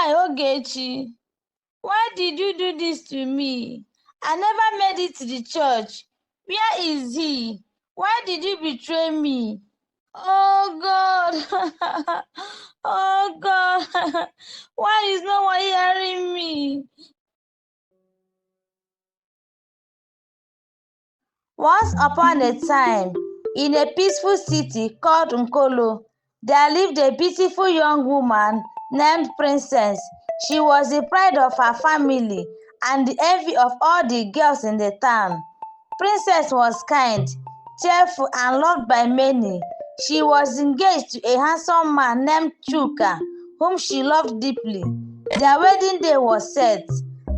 Why, Ogechi? Why did you do this to me? I never made it to the church. Where is he? Why did you betray me? Oh God! Oh God! Why is no one hearing me? Once upon a time, in a peaceful city called Nkolo, there lived a beautiful young woman named Princess. She was the pride of her family and the envy of all the girls in the town. Princess was kind, cheerful, and loved by many. She was engaged to a handsome man named Chuka, whom she loved deeply. Their wedding day was set,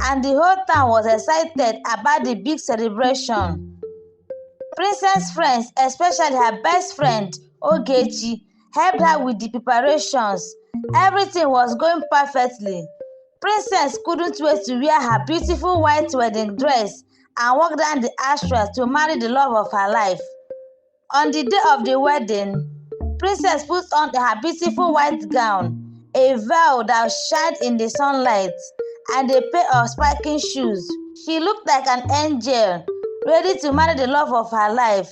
and the whole town was excited about the big celebration. Princess' friends, especially her best friend, Ogechi, helped her with the preparations. Everything was going perfectly. Princess couldn't wait to wear her beautiful white wedding dress and walk down the aisle to marry the love of her life. On the day of the wedding, Princess put on her beautiful white gown, a veil that shined in the sunlight, and a pair of sparkling shoes. She looked like an angel, ready to marry the love of her life.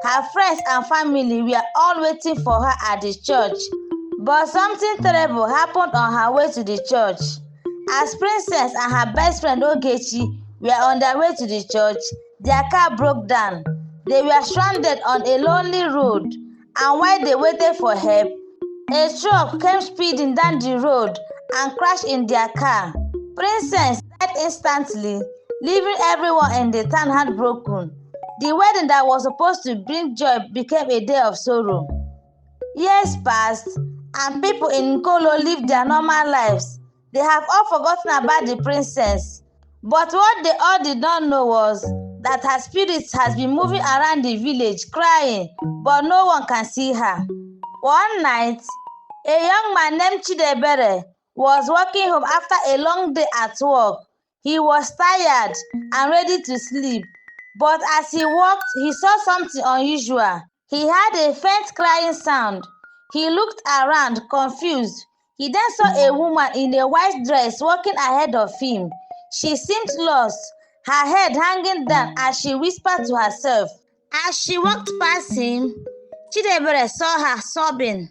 Her friends and family were all waiting for her at the church, but something terrible happened on her way to the church. As Princess and her best friend Ogechi were on their way to the church, their car broke down. They were stranded on a lonely road, and while they waited for help, a truck came speeding down the road and crashed in their car. Princess died instantly, leaving everyone in the town heartbroken. The wedding that was supposed to bring joy became a day of sorrow. Years passed, and people in Nkolo lived their normal lives. They have all forgotten about the princess. But what they all did not know was that her spirit has been moving around the village crying, but no one can see her. One night, a young man named Chidebere was walking home after a long day at work. He was tired and ready to sleep, but as he walked, he saw something unusual. He heard a faint crying sound. He looked around, confused. He then saw a woman in a white dress walking ahead of him. She seemed lost, her head hanging down as she whispered to herself. As she walked past him, Chidebere saw her sobbing.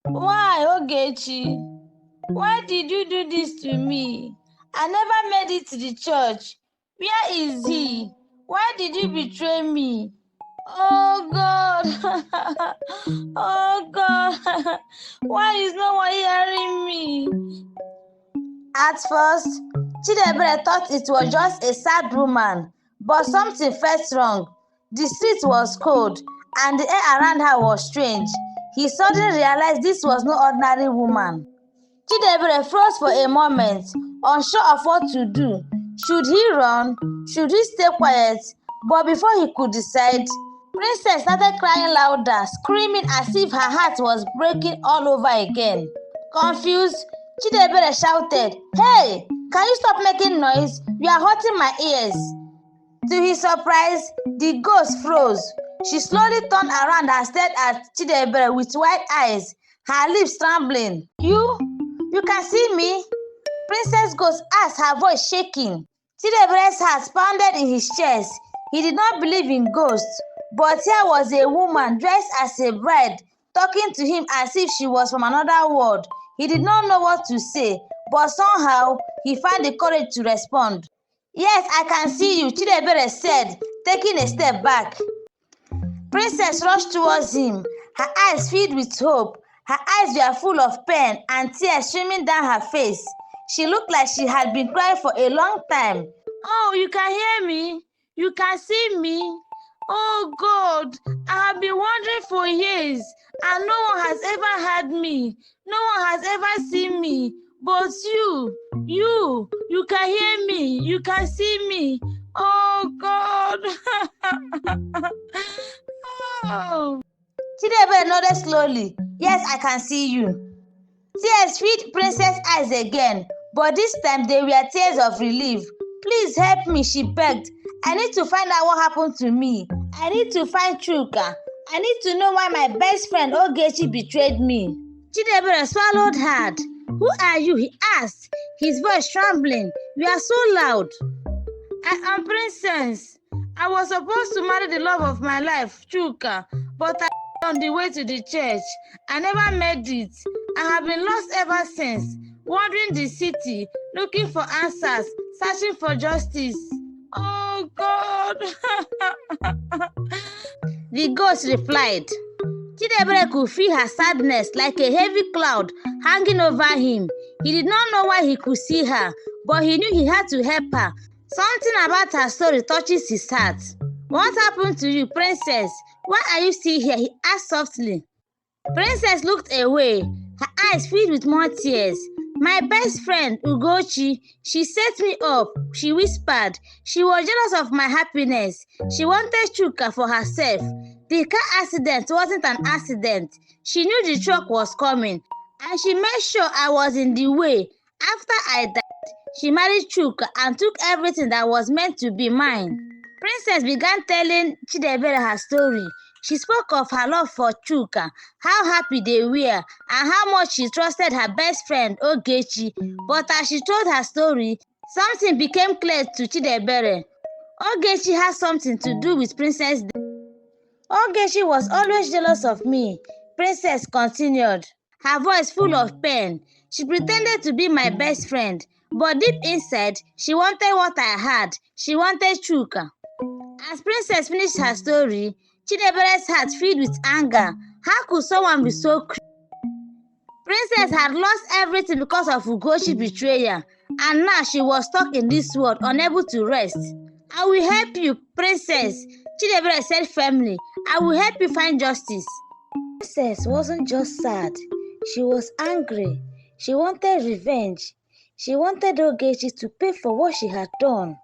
Why, Ogechi? Why did you do this to me? I never made it to the church. Where is he? Why did you betray me? Oh God! Oh God! Why is no one hearing me? At first, Chidebere thought it was just a sad woman, but something felt wrong. The street was cold, and the air around her was strange. He suddenly realized this was no ordinary woman. Chidebere froze for a moment, unsure of what to do. Should he run? Should he stay quiet? But before he could decide, Princess started crying louder, screaming as if her heart was breaking all over again. Confused, Chidebere shouted, "Hey, can you stop making noise? You are hurting my ears." To his surprise, the ghost froze. She slowly turned around and stared at Chidebere with wide eyes, her lips trembling. You can see me?" Princess Ghost asked, her voice shaking. Chidebere's heart pounded in his chest. He did not believe in ghosts, but here was a woman dressed as a bride, talking to him as if she was from another world. He did not know what to say, but somehow he found the courage to respond. "Yes, I can see you," Chidebere said, taking a step back. Princess rushed towards him, her eyes filled with hope. Her eyes were full of pain and tears streaming down her face. She looked like she had been crying for a long time. "Oh, you can hear me? You can see me? Oh God, I have been wandering for years, and no one has ever heard me. No one has ever seen me. But you can hear me. You can see me. Oh God." Oh. Chidebere nodded slowly. "Yes, I can see you." Tears filled Princess' eyes again, but this time they were tears of relief. "Please help me," she begged. "I need to find out what happened to me. I need to find Chuka. I need to know why my best friend Ogechi betrayed me." Chidebere swallowed hard. Who are you? He asked, his voice trembling. You are so loud. I am Princess. I was supposed to marry the love of my life, Chuka, but I on the way to the church. I never made it. I have been lost ever since, wandering the city, looking for answers, searching for justice. Oh God! The ghost replied. Chidebere could feel her sadness like a heavy cloud hanging over him. He did not know why he could see her, but he knew he had to help her. Something about her story touches his heart. What happened to you, Princess? Why are you still here? He asked softly. Princess looked away, her eyes filled with more tears. My best friend, Ugochi, she set me up, she whispered. She was jealous of my happiness. She wanted Chuka for herself. The car accident wasn't an accident. She knew the truck was coming, and she made sure I was in the way. After I died, she married Chuka and took everything that was meant to be mine. Princess began telling Chidebere her story. She spoke of her love for Chuka, how happy they were, and how much she trusted her best friend Ogechi. But as she told her story, something became clear to Chidebere. Ogechi had something to do with Princess' death. Ogechi was always jealous of me, Princess continued, her voice full of pain. She pretended to be my best friend, but deep inside, she wanted what I had. She wanted Chuka. As Princess finished her story, Chidebere's heart filled with anger. How could someone be so cruel? Princess had lost everything because of Ugochi's betrayal, and now she was stuck in this world, unable to rest. I will help you, Princess, Chidebere said firmly. I will help you find justice. Princess wasn't just sad. She was angry. She wanted revenge. She wanted Ogechi to pay for what she had done.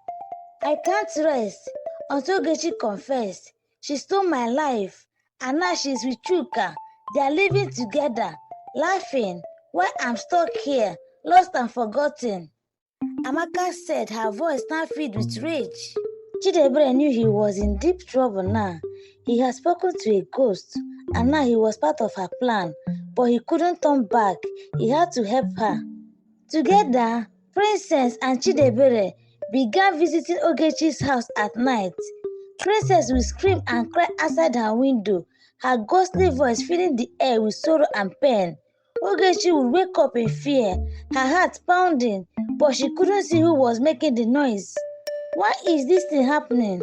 I can't rest until Ogechi confessed. She stole my life, and now she's with Chuka. They are living together, laughing, while I'm stuck here, lost and forgotten. Amaka said, her voice now filled with rage. Chidebere knew he was in deep trouble now. He had spoken to a ghost, and now he was part of her plan, but he couldn't turn back. He had to help her. Together, Princess and Chidebere began visiting Ogechi's house at night. Princess would scream and cry outside her window, her ghostly voice filling the air with sorrow and pain. Ogechi would wake up in fear, her heart pounding, but she couldn't see who was making the noise. Why is this thing happening?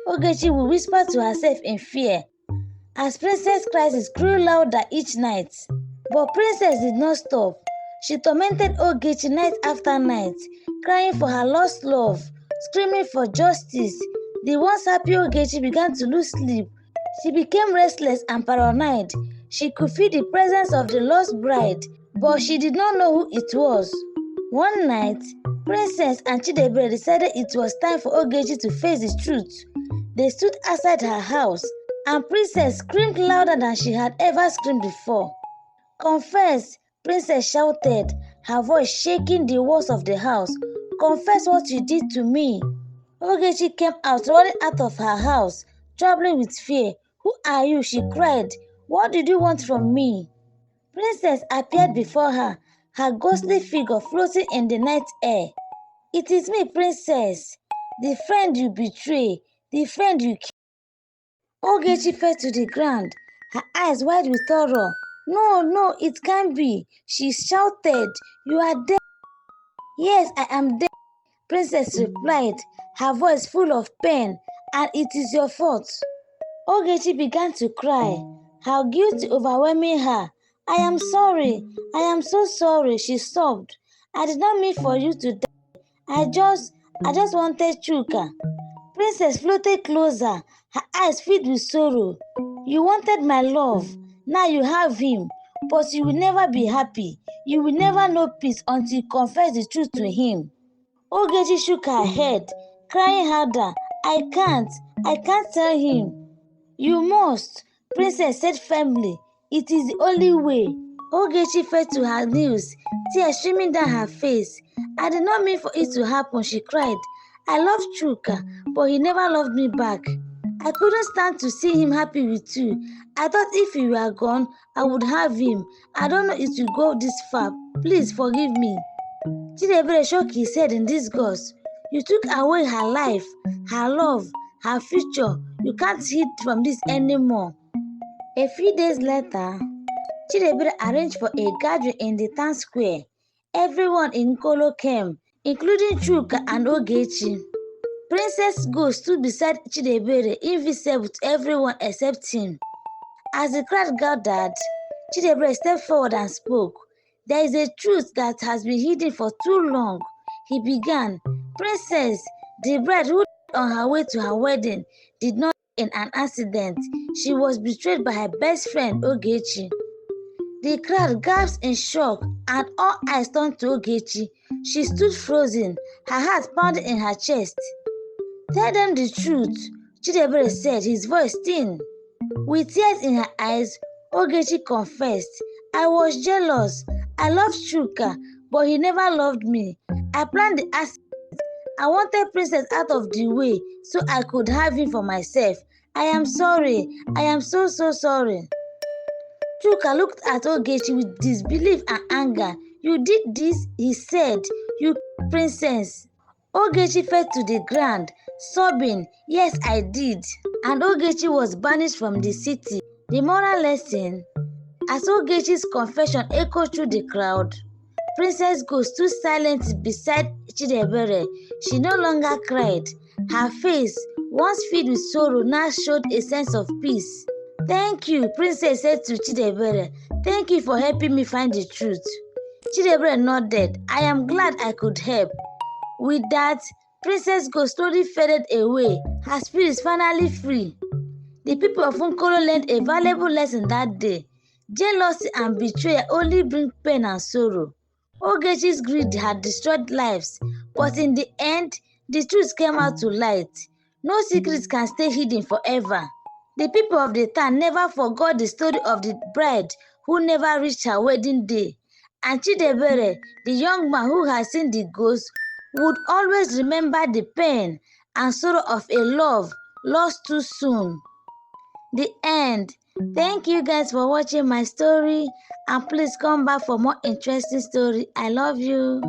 Ogechi would whisper to herself in fear, as Princess' cries grew louder each night. But Princess did not stop. She tormented Ogechi night after night, crying for her lost love, screaming for justice. The once happy Ogechi began to lose sleep. She became restless and paranoid. She could feel the presence of the lost bride, but she did not know who it was. One night, Princess and Chidebere decided it was time for Ogechi to face the truth. They stood outside her house, and Princess screamed louder than she had ever screamed before. Confess, Princess shouted, her voice shaking the walls of the house. Confess what you did to me. Ogechi came out, running out of her house, trembling with fear. Who are you? She cried. What did you want from me? Princess appeared before her, her ghostly figure floating in the night air. It is me, Princess, the friend you betray, the friend you killed. Ogechi fell to the ground, her eyes wide with horror. No, it can't be. She shouted, you are dead. Yes, I am dead, Princess replied, her voice full of pain, and it is your fault. Ogechi began to cry, her guilt overwhelming her. I am sorry. I am so sorry, she sobbed. I did not mean for you to die. I just wanted Chuka. Princess floated closer, her eyes filled with sorrow. You wanted my love. Now you have him. But you will never be happy. You will never know peace until you confess the truth to him. Ogechi shook her head, crying harder. I can't tell him. You must, Princess said firmly. It is the only way. Ogechi fell to her knees, tears streaming down her face. I did not mean for it to happen, she cried. I loved Chuka, but he never loved me back. I couldn't stand to see him happy with you. I thought if you were gone, I would have him. I don't know it will go this far. Please forgive me. Chidebere shook his head in disgust. You took away her life, her love, her future. You can't hide from this anymore. A few days later, Chidebere arranged for a gathering in the town square. Everyone in Nkolo came, including Chuka and Ogechi. Princess Ghost stood beside Chidebere, invisible to everyone except him. As the crowd gathered, Chidebere stepped forward and spoke. There is a truth that has been hidden for too long. He began. Princess, the bride who died on her way to her wedding, did not die in an accident. She was betrayed by her best friend, Ogechi. The crowd gasped in shock, and all eyes turned to Ogechi. She stood frozen, her heart pounding in her chest. Tell them the truth, Chidebere said, his voice thin. With tears in her eyes, Ogechi confessed, I was jealous. I loved Chuka, but he never loved me. I planned the accident. I wanted Princess out of the way so I could have him for myself. I am sorry. I am so sorry. Chuka looked at Ogechi with disbelief and anger. You did this, he said. You princess. Ogechi fell to the ground, sobbing, yes, I did. And Ogechi was banished from the city. The moral lesson, as Ogechi's confession echoed through the crowd, Princess Ghost stood silent beside Chidebere. She no longer cried. Her face, once filled with sorrow, now showed a sense of peace. Thank you, Princess said to Chidebere. Thank you for helping me find the truth. Chidebere nodded. I am glad I could help. With that, Princess Ghost slowly faded away, her spirit is finally free. The people of Nkolo learned a valuable lesson that day. Jealousy and betrayal only bring pain and sorrow. Ogechi's greed had destroyed lives, but in the end, the truth came out to light. No secrets can stay hidden forever. The people of the town never forgot the story of the bride who never reached her wedding day. And Chidebere, the young man who had seen the ghost, would always remember the pain and sorrow of a love lost too soon. The end. Thank you guys for watching my story, and please come back for more interesting story. I love you.